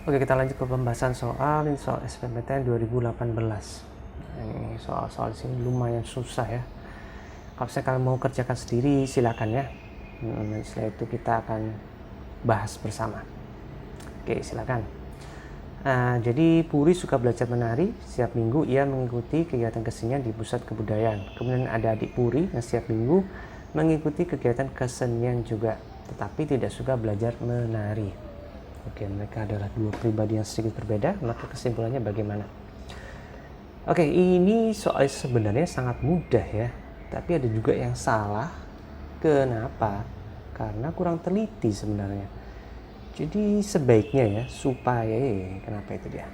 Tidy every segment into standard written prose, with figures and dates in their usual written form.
Oke, kita lanjut ke pembahasan soal SBMPTN 2018. Ini soal sini lumayan susah ya. Kalau saya kalian mau kerjakan sendiri silakan ya. Setelah itu kita akan bahas bersama. Oke, silakan. Jadi Puri suka belajar menari. Setiap minggu ia mengikuti kegiatan kesenian di pusat kebudayaan. Kemudian ada adik Puri yang setiap minggu mengikuti kegiatan kesenian juga, tetapi tidak suka belajar menari. Oke, mereka adalah dua pribadi yang sedikit berbeda, maka kesimpulannya bagaimana? Oke, ini soal sebenarnya sangat mudah ya, tapi ada juga yang salah. Kenapa? Karena kurang teliti sebenarnya. Jadi sebaiknya ya, kenapa itu dia?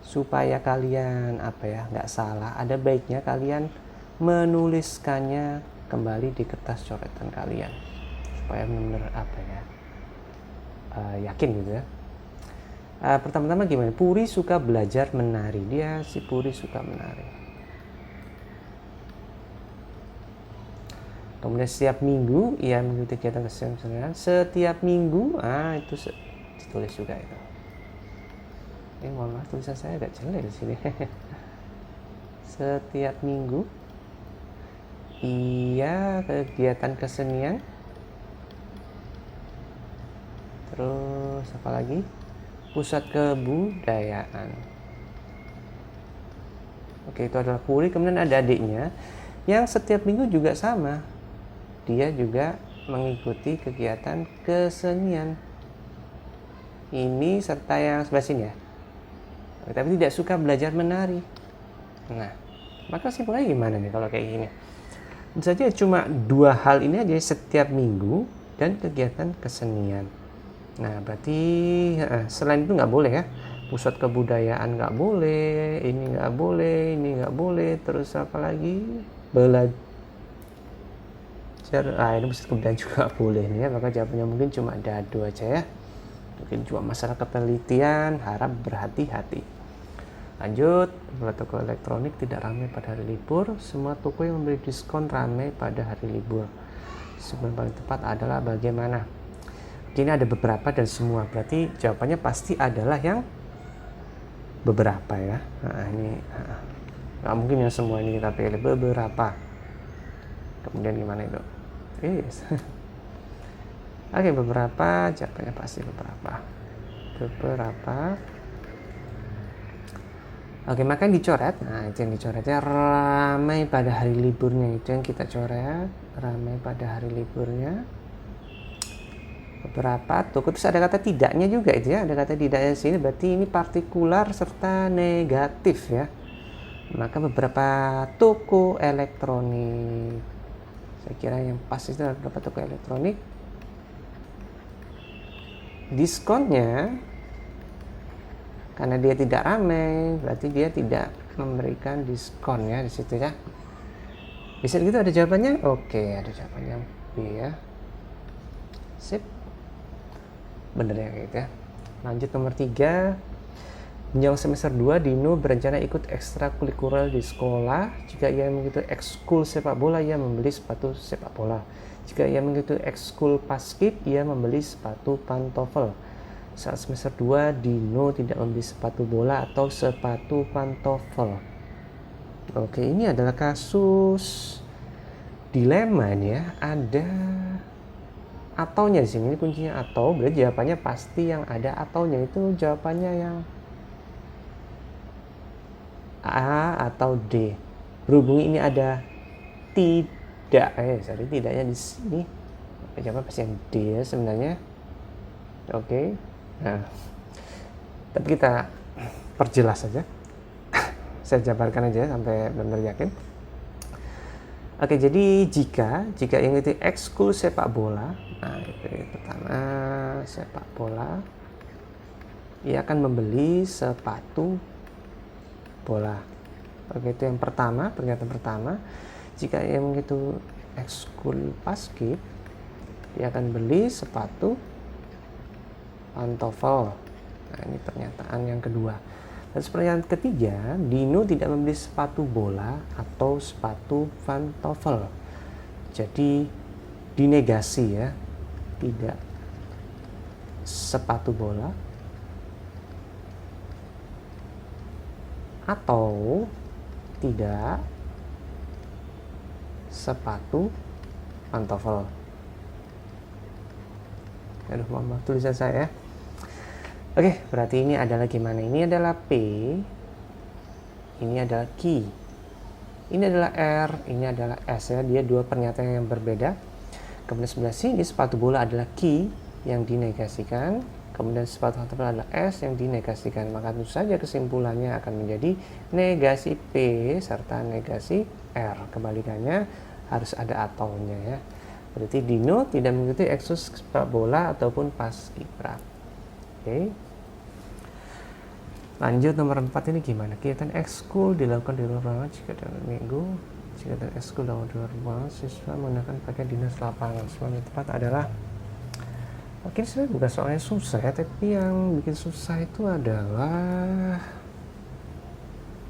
Supaya kalian nggak salah, ada baiknya kalian menuliskannya kembali di kertas coretan kalian, supaya benar-benar yakin gitu ya. Pertama-tama gimana? Puri suka belajar menari. Si Puri suka menari. Kemudian setiap minggu ia mengikuti kegiatan kesenian. Setiap minggu, itu ditulis juga itu. Mohon maaf, tulisan saya agak jelek di sini. Setiap minggu ia kegiatan kesenian. Terus apa lagi? Pusat kebudayaan. Oke, itu adalah Puri. Kemudian ada adiknya yang setiap minggu juga sama. Dia juga mengikuti kegiatan kesenian. Ini serta yang sebelah sini ya. Tapi tidak suka belajar menari. Nah, maka kesimpulannya gimana nih kalau kayak gini? Tentu saja cuma dua hal ini aja, setiap minggu dan kegiatan kesenian. Nah, berarti selain itu nggak boleh ya. Pusat kebudayaan nggak boleh, ini nggak boleh, terus apa lagi? Belajar. Ini pusat kebudayaan juga boleh nih ya. Maka jawabannya mungkin cuma dadu aja ya. Mungkin cuma masalah ketelitian, harap berhati-hati. Lanjut, toko elektronik tidak ramai pada hari libur. Semua toko yang memberi diskon ramai pada hari libur. Sebenarnya paling tepat adalah bagaimana? Ini ada beberapa dan semua, berarti jawabannya pasti adalah yang beberapa ya. Ini nggak mungkin yang semua ini kita pilih, beberapa. Kemudian gimana itu? Yes. Oke, beberapa, jawabannya pasti beberapa. Oke, maka yang dicoret. Nah, itu yang dicoretnya ramai pada hari liburnya, itu yang kita coret, ramai pada hari liburnya. Beberapa toko, terus ada kata tidaknya juga itu ya, ada kata tidaknya di sini, berarti ini partikular serta negatif ya. Maka beberapa toko elektronik, saya kira yang pas itu adalah beberapa toko elektronik. Diskonnya karena dia tidak ramai, berarti dia tidak memberikan diskon ya di situ ya. Bisa gitu ada jawabannya? Oke, ada jawabannya B ya. Sip. Bener ya gitu ya. Lanjut nomor 3. Menjelang semester 2, Dino berencana ikut ekstrakurikuler di sekolah. Jika ia mengikuti ekskul sepak bola, ia membeli sepatu sepak bola. Jika ia mengikuti ekskul paskib, ia membeli sepatu pantofel. Saat semester 2, Dino tidak membeli sepatu bola atau sepatu pantofel. Oke, ini adalah kasus dilema ini ya. Ada ataunya di sini, ini kuncinya atau, berarti jawabannya pasti yang ada ataunya itu jawabannya yang A atau D. Berhubung ini ada tidak, tidaknya di sini, jawabannya pasti yang D ya sebenarnya. Oke. Nah, tapi kita perjelas saja. Saya jabarkan aja sampai benar-benar yakin. Oke, jadi jika yang itu ekskul sepak bola, nah itu pertama sepak bola, ia akan membeli sepatu bola. Oke, itu yang pertama, pernyataan pertama. Jika yang itu ekskul paskib, ia akan beli sepatu pantofel. Nah, ini pernyataan yang kedua. Dan pernyataan ketiga, Dino tidak membeli sepatu bola atau sepatu pantofel. Jadi dinegasi ya, tidak sepatu bola atau tidak sepatu pantofel. Aduh, mohon maaf tulisan saya. Oke, berarti ini adalah gimana? Ini adalah P, ini adalah Q, ini adalah R, ini adalah S ya. Dia dua pernyataan yang berbeda. Kemudian sebelah sini sepatu bola adalah Q yang dinegasikan, kemudian sepatu pantofel adalah S yang dinegasikan. Maka tentu saja kesimpulannya akan menjadi negasi P serta negasi R. Kebalikannya harus ada ataunya ya. Berarti Dino tidak mengikuti ekskul sepak bola ataupun paskibra. Oke. Lanjut nomor 4 ini gimana? Kegiatan ekskul dilakukan di luar ruangan jika dalam minggu. Kegiatan ekskul dilakukan di luar ruangan, siswa menggunakan pakaian dinas lapangan. Semua yang tepat adalah, mungkin sebenarnya bukan soalnya susah ya, tapi yang bikin susah itu adalah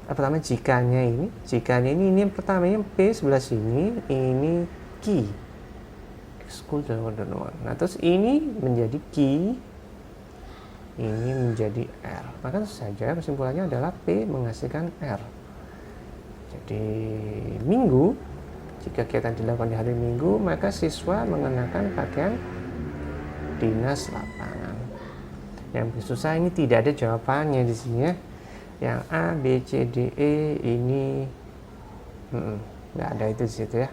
pertama jikanya ini. Ini yang pertama yang P sebelah sini, ini Q. Ekskul dilakukan di luar. Nah, terus ini menjadi Q, ini menjadi R. Maka saja kesimpulannya adalah P menghasilkan R. Jadi minggu, jika kegiatan dilakukan di hari Minggu, maka siswa mengenakan pakaian dinas lapangan. Yang susah ini tidak ada jawabannya di sini ya. Yang A, B, C, D, E ini nggak ada itu di situ ya.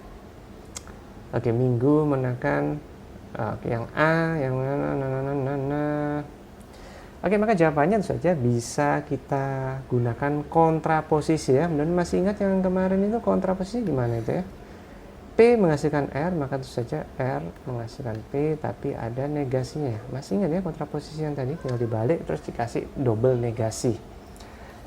Oke, Minggu mengenakan yang A, yang mana. Oke, maka jawabannya saja bisa kita gunakan kontraposisi ya. Dan masih ingat yang kemarin itu kontraposisi gimana itu ya? P menghasilkan R, maka tentu saja R menghasilkan P, tapi ada negasinya. Masih ingat ya kontraposisi yang tadi, tinggal dibalik terus dikasih double negasi.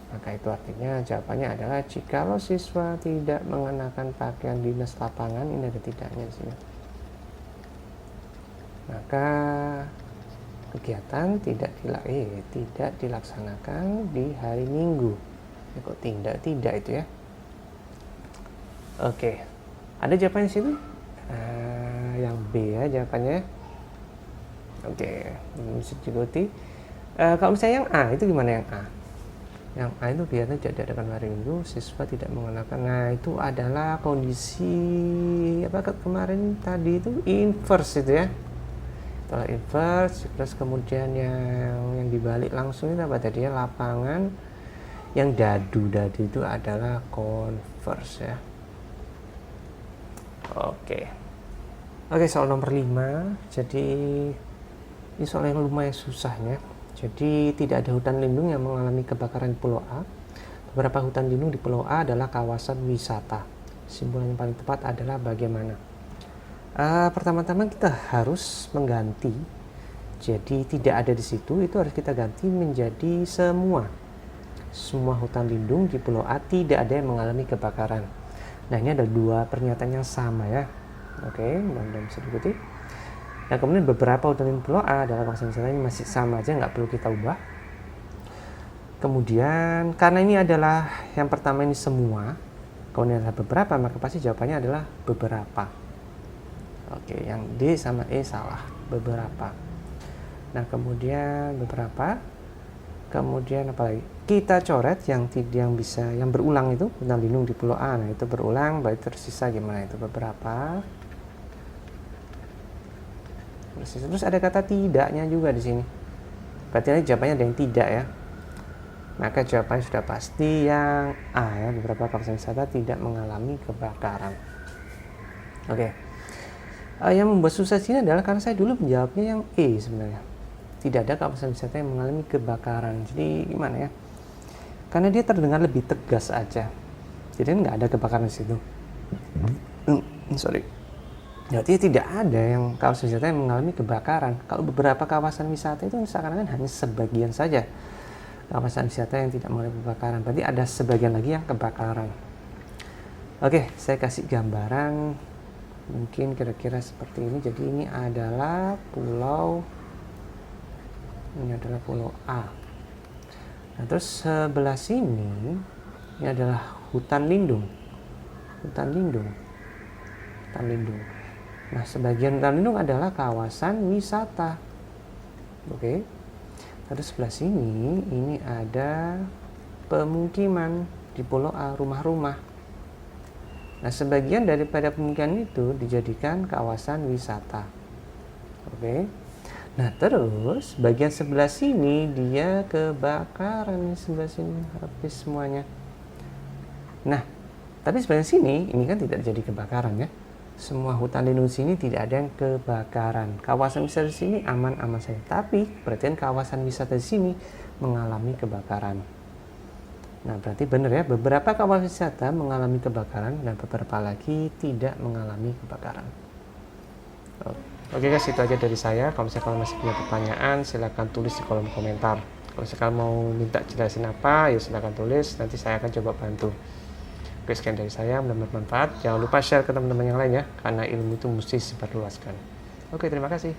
Maka itu artinya jawabannya adalah jikalau siswa tidak mengenakan pakaian dinas lapangan, ini ada tidaknya di sini. Maka kegiatan tidak dilaksanakan di hari Minggu. Ya, kok tidak itu ya? Oke, ada jawabannya di situ? Yang B ya jawabannya. Oke, bisa diikuti. Kalau misalnya yang A itu gimana yang A? Yang A itu kegiatan tidak diadakan hari Minggu, siswa tidak mengenakan. Nah, itu adalah kondisi apa kemarin tadi itu inverse itu ya. Setelah inverse, terus kemudian yang dibalik langsung itu apa tadi ya, lapangan. Yang dadu itu adalah converse ya. Oke, soal nomor 5. Jadi ini soal yang lumayan susahnya. Jadi tidak ada hutan lindung yang mengalami kebakaran di Pulau A. Beberapa hutan lindung di Pulau A adalah kawasan wisata. Kesimpulan yang paling tepat adalah bagaimana? Pertama-tama kita harus mengganti. Jadi tidak ada di situ, itu harus kita ganti menjadi semua hutan lindung di Pulau A tidak ada yang mengalami kebakaran. Nah, ini ada dua pernyataan yang sama ya. Oke, mudah-mudahan bisa diikuti. Nah, kemudian beberapa hutan lindung Pulau A adalah kawasan wisata, ini masih sama aja, nggak perlu kita ubah. Kemudian karena ini adalah yang pertama ini semua, kemudian ada beberapa, maka pasti jawabannya adalah beberapa. Oke, yang D sama E salah, beberapa. Nah, kemudian beberapa. Kemudian apa lagi? Kita coret yang berulang itu hutan lindung di Pulau A. Nah, itu berulang, berarti tersisa gimana itu beberapa. Terus ada kata tidaknya juga di sini. Berarti jawabannya ada yang tidak ya. Maka jawabannya sudah pasti yang A ya, beberapa kawasan wisata tidak mengalami kebakaran. Oke. Yang membuat susah sini adalah karena saya dulu menjawabnya yang E sebenarnya. Tidak ada kawasan wisata yang mengalami kebakaran. Jadi gimana ya? Karena dia terdengar lebih tegas aja. Jadi nggak ada kebakaran di situ. Sorry. Jadi tidak ada yang kawasan wisata yang mengalami kebakaran. Kalau beberapa kawasan wisata itu seakan-akan hanya sebagian saja kawasan wisata yang tidak mengalami kebakaran. Berarti ada sebagian lagi yang kebakaran. Oke, saya kasih gambaran mungkin kira-kira seperti ini. Jadi ini adalah pulau A. Nah, terus sebelah sini ini adalah hutan lindung. Nah, sebagian hutan lindung adalah kawasan wisata. Oke. Terus sebelah sini ini ada pemukiman di Pulau A, rumah-rumah. Nah, sebagian daripada pemukiman itu dijadikan kawasan wisata. Oke. Nah, terus bagian sebelah sini dia kebakaran, sebelah sini habis semuanya. Nah, tapi sebelah sini ini kan tidak jadi kebakaran ya. Semua hutan lindung sini tidak ada yang kebakaran. Kawasan wisata di sini aman-aman saja. Tapi berarti kawasan wisata di sini mengalami kebakaran. Nah, berarti benar ya, beberapa kawasan wisata mengalami kebakaran dan beberapa lagi tidak mengalami kebakaran. Oke guys, itu aja dari saya. Kalau misalkan masih punya pertanyaan, silahkan tulis di kolom komentar. Kalau misalkan mau minta jelasin apa, ya silahkan tulis. Nanti saya akan coba bantu. Oke, sekian dari saya, mudah-mudahan bermanfaat. Jangan lupa share ke teman-teman yang lain ya, karena ilmu itu mesti disebarluaskan. Oke, terima kasih.